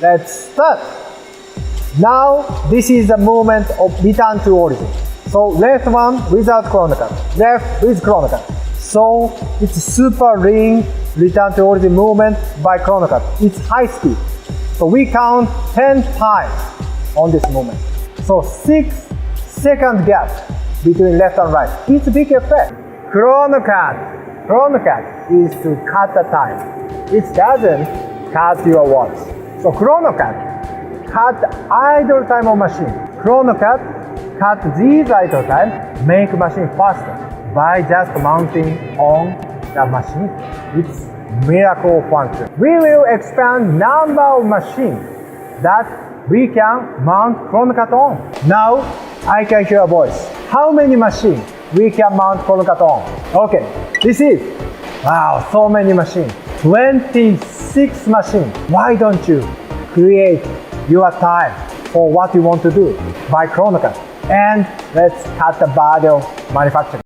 Let's start. Now this is the moment of return to origin. So left one without ChronoCut, left with ChronoCut. So it's super lean return to origin movement by ChronoCut. It's high speed. So we count 10 times on this movement. So 6-second gap between left and right. It's a big effect. ChronoCut is to cut the time. It doesn't cut your watch. So ChronoCut cut idle time of machine. ChronoCut cut these idle time, make machine faster by just mounting on the machine. It's miracle function. We will expand number of machines that we can mount ChronoCut on. Now I can hear a voice. How many machines we can mount ChronoCut on? Okay, this is, wow, so many machines. 26 machines. Why don't you create your time for what you want to do by ChronoCut? And let's cut the body of manufacturing.